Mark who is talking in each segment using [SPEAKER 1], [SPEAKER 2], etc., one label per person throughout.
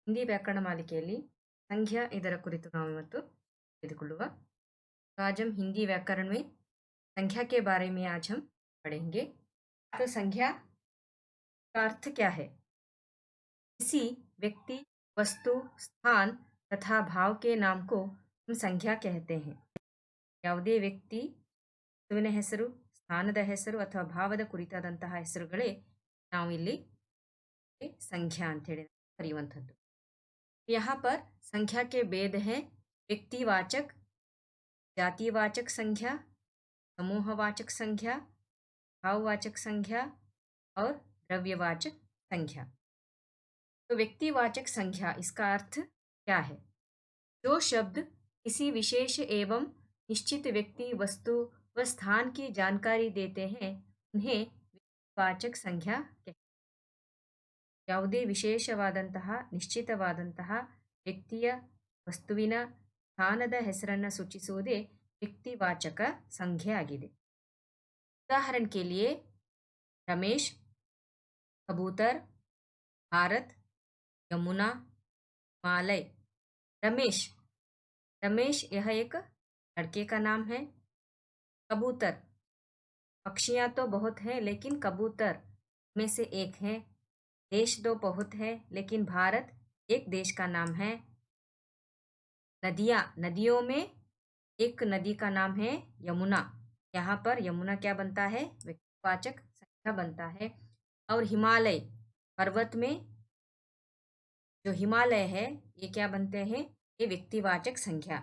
[SPEAKER 1] ಹಿಂದಿ ವ್ಯಾಕರಣ ಮಾಲಿಕೆಯಲ್ಲಿ संख्या ಇದರ ಕುರಿತು ನಾವು ಇವತ್ತು ತಿಳಿದುಕೊಳ್ಳುವ। तो आज हम हिंदी व्याकरण में संख्या के बारे में आज हम पढ़ेंगे। तो संख्या का अर्थ क्या है? किसी व्यक्ति, वस्तु, स्थान तथा भाव के नाम को हम संख्या कहते हैं। ಯಾವುದೇ ವ್ಯಕ್ತಿ, ವಸ್ತುವಿನ ಹೆಸರು, ಸ್ಥಾನದ ಹೆಸರು ಅಥವಾ ಭಾವದ ಕುರಿತಾದಂತಹ ಹೆಸರುಗಳೇ ನಾವು ಇಲ್ಲಿ संख्या ಅಂತ ಹೇಳಿ ಕರೆಯುವಂಥದ್ದು। यहाँ पर संख्या के भेद हैं व्यक्तिवाचक, जातिवाचक संख्या, समूहवाचक संख्या, भाववाचक संख्या और द्रव्यवाचक संख्या। तो व्यक्तिवाचक संख्या इसका अर्थ क्या है? जो शब्द किसी विशेष एवं निश्चित व्यक्ति, वस्तु व स्थान की जानकारी देते हैं उन्हें व्यक्तिवाचक संख्या कहते हैं। ಯಾವುದೇ ವಿಶೇಷವಾದಂತಹ ನಿಶ್ಚಿತವಾದಂತಹ ವ್ಯಕ್ತಿಯ, ವಸ್ತುವಿನ, ಸ್ಥಾನದ ಹೆಸರನ್ನು ಸೂಚಿಸುವುದೇ ವ್ಯಕ್ತಿವಾಚಕ ಸಂಖ್ಯೆ ಆಗಿದೆ। उदाहरण के लिए रमेश, कबूतर, भारत, यमुना, हिमालय। रमेश, रमेश यह एक लड़के का नाम है। कबूतर, पक्षियाँ तो बहुत हैं लेकिन कबूतर में से एक है। देश दो बहुत है लेकिन भारत एक देश का नाम है। नदियाँ, नदियों में एक नदी का नाम है यमुना। यहाँ पर यमुना क्या बनता है? व्यक्तिवाचक संख्या बनता है। और हिमालय, पर्वत में जो हिमालय है ये क्या बनते हैं? ये व्यक्तिवाचक संख्या।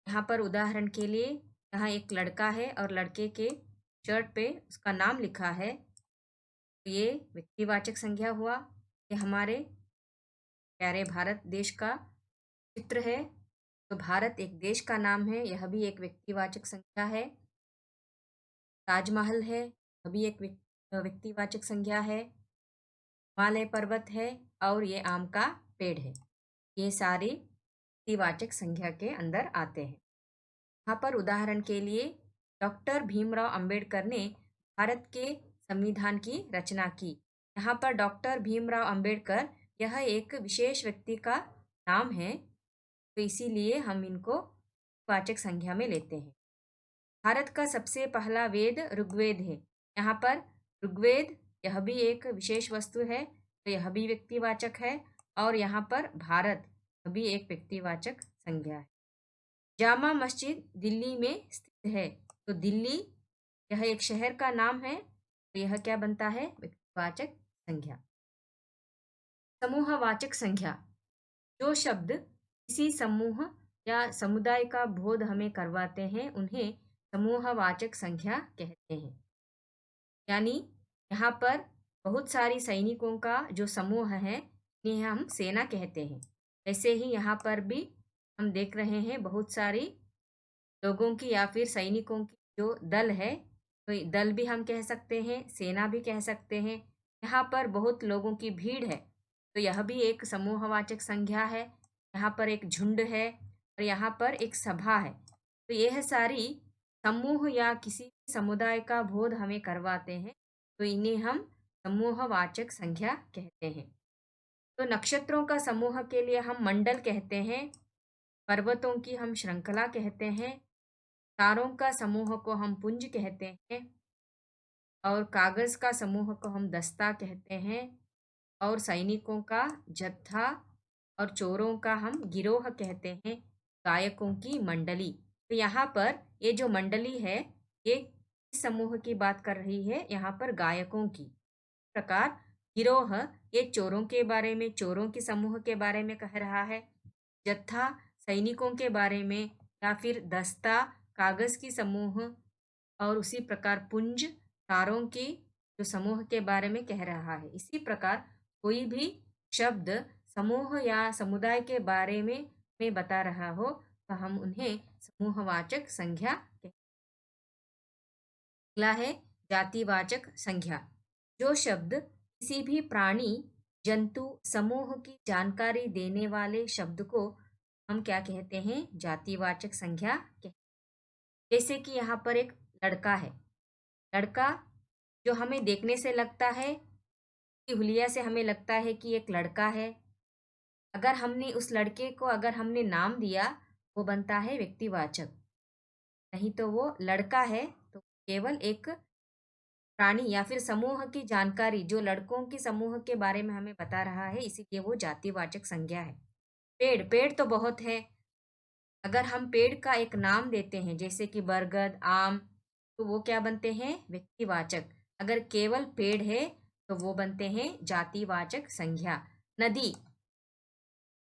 [SPEAKER 1] यहाँ पर उदाहरण के लिए यहाँ एक लड़का है और लड़के के शर्ट पे उसका नाम लिखा है, तो ये व्यक्तिवाचक संख्या हुआ। ये हमारे प्यारे भारत देश का चित्र है, तो भारत एक देश का नाम है, यह भी एक व्यक्तिवाचक संख्या है। ताजमहल है, यह भी एक व्यक्तिवाचक संख्या है। हिमालय पर्वत है और ये आम का पेड़ है। ये सारी व्यक्तिवाचक संख्या के अंदर आते हैं। यहाँ पर उदाहरण के लिए डॉक्टर भीमराव अंबेडकर ने भारत के संविधान की रचना की। यहाँ पर डॉक्टर भीमराव अंबेडकर यह एक विशेष व्यक्ति का नाम है, तो इसीलिए हम इनको वाचक संख्या में लेते हैं। भारत का सबसे पहला वेद ऋग्वेद है। यहाँ पर ऋग्वेद यह भी एक विशेष वस्तु है, तो यह भी व्यक्तिवाचक है। और यहाँ पर भारत भी एक व्यक्तिवाचक संज्ञा है। जामा मस्जिद दिल्ली में स्थित है, तो दिल्ली यह एक शहर का नाम है, तो यह क्या बनता है? व्यक्तिवाचक संख्या। समूहवाचक संख्या, जो शब्द किसी समूह या समुदाय का बोध हमें करवाते हैं उन्हें समूहवाचक संख्या कहते हैं। यानी यहाँ पर बहुत सारी सैनिकों का जो समूह है इन्हें हम सेना कहते हैं। ऐसे ही यहाँ पर भी हम देख रहे हैं बहुत सारी लोगों की या फिर सैनिकों की जो दल है, तो दल भी हम कह सकते हैं, सेना भी कह सकते हैं। यहाँ पर बहुत लोगों की भीड़ है, तो यह भी एक समूहवाचक संख्या है। यहाँ पर एक झुंड है और यहाँ पर एक सभा है, तो यह सारी समूह या किसी समुदाय का बोध हमें करवाते हैं, तो इन्हें हम समूहवाचक संख्या कहते हैं। तो नक्षत्रों का समूह के लिए हम मंडल कहते हैं, पर्वतों की हम श्रृंखला कहते हैं, तारों का समूह को हम पुंज कहते हैं, और कागज का समूह को हम दस्ता कहते हैं, और सैनिकों का जत्था और चोरों का हम गिरोह कहते हैं, गायकों की मंडली। तो यहाँ पर ये जो मंडली है ये किस समूह की बात कर रही है? यहाँ पर गायकों की। इस प्रकार गिरोह ये चोरों के बारे में, चोरों के समूह के बारे में कह रहा है। जत्था सैनिकों के बारे में, या फिर दस्ता कागज की समूह, और उसी प्रकार पुंज तारों की जो समूह के बारे में कह रहा है। इसी प्रकार कोई भी शब्द समूह या समुदाय के बारे में बता रहा हो तो हम उन्हें समूहवाचक संख्या कहते हैं। अगला है जातिवाचक संख्या। जो शब्द किसी भी प्राणी, जंतु समूह की जानकारी देने वाले शब्द को हम क्या कहते हैं? जातिवाचक संख्या कहते हैं। जैसे कि यहाँ पर एक लड़का है, लड़का जो हमें देखने से लगता है कि हुलिया से हमें लगता है कि एक लड़का है, अगर हमने उस लड़के को अगर हमने नाम दिया, वो बनता है व्यक्तिवाचक। नहीं तो वो लड़का है तो केवल एक प्राणी या फिर समूह की जानकारी जो लड़कों के समूह के बारे में हमें बता रहा है, इसीलिए वो जातिवाचक संज्ञा है। पेड़, पेड़ तो बहुत है। अगर हम पेड़ का एक नाम देते हैं जैसे कि बरगद, आम, तो वो क्या बनते हैं? व्यक्तिवाचक। अगर केवल पेड़ है तो वो बनते हैं जातिवाचक संज्ञा। नदी,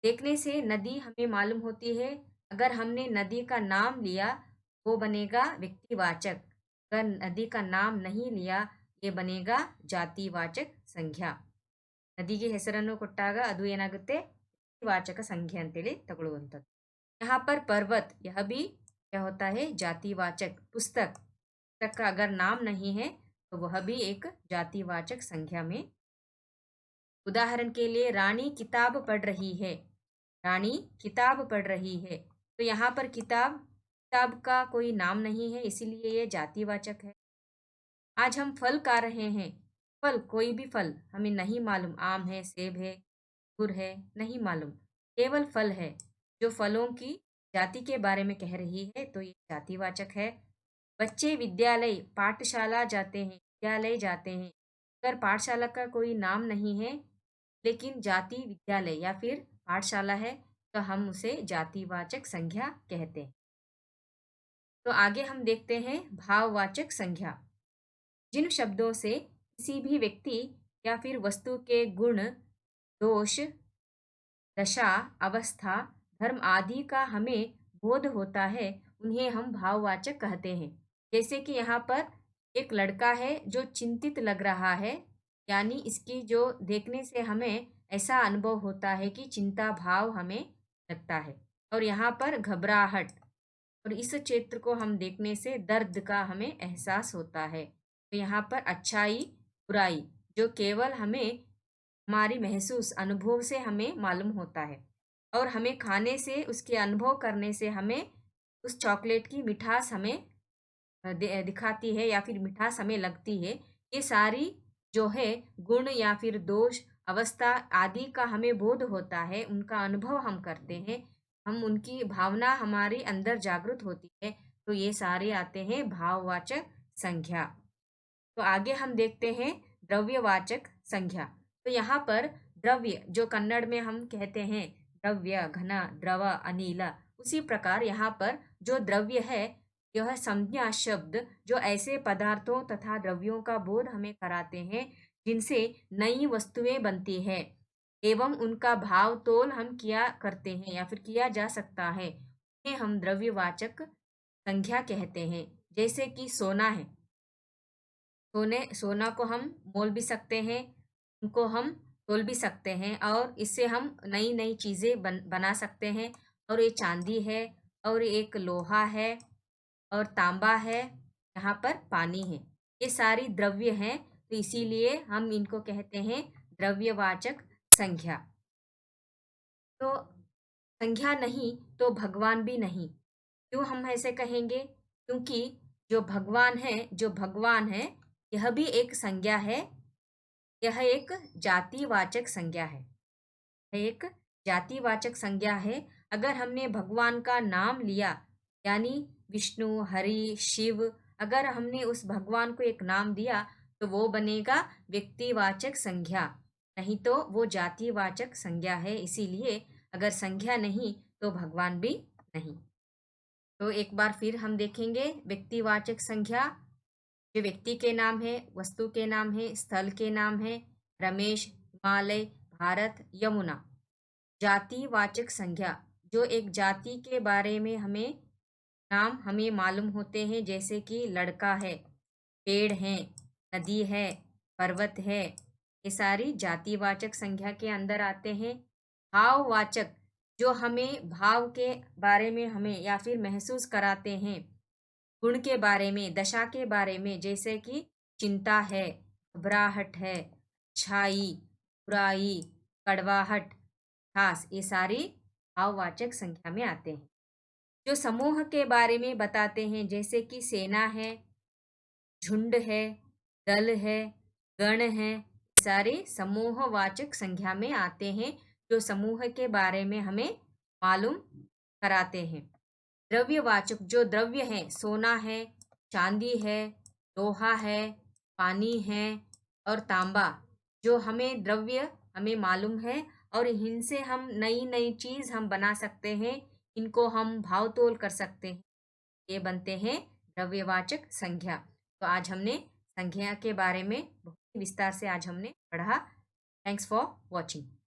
[SPEAKER 1] देखने से नदी हमें मालूम होती है। अगर हमने नदी का नाम लिया वो बनेगा व्यक्तिवाचक। अगर नदी का नाम नहीं लिया ये बनेगा ಜಾತಿವಾಚಕ ಸಂಖ್ಯಾ. ನದಿಗೆ ಹೆಸರನ್ನು ಕೊಟ್ಟಾಗ ಅದು ಏನಾಗುತ್ತೆ? ಜಾತಿವಾಚಕ ಸಂಖ್ಯೆ ಅಂತೇಳಿ ತಗೊಳ್ಳುವಂಥದ್ದು. यहाँ पर पर्वत, यह भी क्या होता है? जातिवाचक। पुस्तक, पुस्तक का अगर नाम नहीं है तो वह भी एक जातिवाचक संख्या में। उदाहरण के लिए रानी किताब पढ़ रही है, रानी किताब पढ़ रही है, तो यहाँ पर किताब, किताब का कोई नाम नहीं है इसीलिए ये जातिवाचक है। आज हम फल खा रहे हैं, फल, कोई भी फल हमें नहीं मालूम, आम है, सेब है, अंगूर है, नहीं मालूम, केवल फल है। जो फलों की जाति के बारे में कह रही है तो ये जातिवाचक है। बच्चे विद्यालय, पाठशाला जाते हैं, विद्यालय जाते हैं। अगर पाठशाला का कोई नाम नहीं है लेकिन जाति विद्यालय या फिर पाठशाला है तो हम उसे जातिवाचक संज्ञा कहते हैं। तो आगे हम देखते हैं भाववाचक संज्ञा। जिन शब्दों से किसी भी व्यक्ति या फिर वस्तु के गुण, दोष, दशा, अवस्था, धर्म आदि का हमें बोध होता है उन्हें हम भाववाचक कहते हैं। जैसे कि यहाँ पर एक लड़का है जो चिंतित लग रहा है, यानी इसकी जो देखने से हमें ऐसा अनुभव होता है कि चिंता भाव हमें लगता है। और यहाँ पर घबराहट, और इस चित्र को हम देखने से दर्द का हमें एहसास होता है। तो यहाँ पर अच्छाई, बुराई, जो केवल हमें हमारी महसूस अनुभव से हमें मालूम होता है, और हमें खाने से, उसके अनुभव करने से हमें उस चॉकलेट की मिठास हमें दिखाती है या फिर मिठास हमें लगती है। ये सारी जो है गुण या फिर दोष, अवस्था आदि का हमें बोध होता है, उनका अनुभव हम करते हैं, हम उनकी भावना हमारे अंदर जागृत होती है, तो ये सारे आते हैं भाववाचक संज्ञा। तो आगे हम देखते हैं द्रव्यवाचक संज्ञा। तो यहाँ पर द्रव्य, जो कन्नड़ में हम कहते हैं द्रव्य, घना, द्रव, अनिल, उसी प्रकार यहाँ पर जो द्रव्य है यह संज्ञा शब्द जो ऐसे पदार्थों तथा द्रव्यों का बोध हमें कराते हैं जिनसे नई वस्तुएं बनती है एवं उनका भाव तोल हम किया करते हैं या फिर किया जा सकता है, उन्हें हम द्रव्यवाचक संज्ञा कहते हैं। जैसे कि सोना है, सोना को हम मोल भी सकते हैं, उनको हम तोल भी सकते हैं, और इससे हम नई नई चीज़ें बना सकते हैं। और ये चांदी है, और एक लोहा है, और तांबा है, यहाँ पर पानी है, ये सारी द्रव्य हैं, तो इसीलिए हम इनको कहते हैं द्रव्यवाचक संज्ञा। तो संज्ञा नहीं तो भगवान भी नहीं, क्यों हम ऐसे कहेंगे? क्योंकि जो भगवान है यह भी एक संज्ञा है, यह एक जातिवाचक संज्ञा है, एक जातिवाचक संज्ञा है। अगर हमने भगवान का नाम लिया, यानी विष्णु, हरि, शिव, अगर हमने उस भगवान को एक नाम दिया तो वो बनेगा व्यक्तिवाचक संज्ञा, नहीं तो वो जातिवाचक संज्ञा है। इसीलिए अगर संज्ञा नहीं तो भगवान भी नहीं। तो एक बार फिर हम देखेंगे व्यक्तिवाचक संज्ञा। जो व्यक्ति के नाम है, वस्तु के नाम है, स्थल के नाम है, रमेश, हिमालय, भारत, यमुना। जातिवाचक संज्ञा, जो एक जाति के बारे में नाम हमें मालूम होते हैं, जैसे कि लड़का है, पेड़ है, नदी है, पर्वत है, ये सारी जातिवाचक संज्ञा के अंदर आते हैं। भाववाचक, जो हमें भाव के बारे में हमें या फिर महसूस कराते हैं, गुण के बारे में, दशा के बारे में, जैसे कि चिंता है, घबराहट है, अच्छाई, बुराई, कड़वाहट, खास, ये सारी भाववाचक संख्या में आते हैं। जो समूह के बारे में बताते हैं, जैसे कि सेना है, झुंड है, दल है, गण है, सारे समूहवाचक संख्या में आते हैं। जो समूह के बारे में हमें मालूम कराते हैं। द्रव्यवाचक जो द्रव्य हैं, सोना है, चांदी है, लोहा है, पानी है और तांबा, जो हमें द्रव्य हमें मालूम है और इनसे हम नई नई चीज़ हम बना सकते हैं, इनको हम भाव-तोल कर सकते हैं। ये बनते हैं द्रव्यवाचक संज्ञा। तो आज हमने संज्ञा के बारे में बहुत ही विस्तार से आज हमने पढ़ा। Thanks for watching.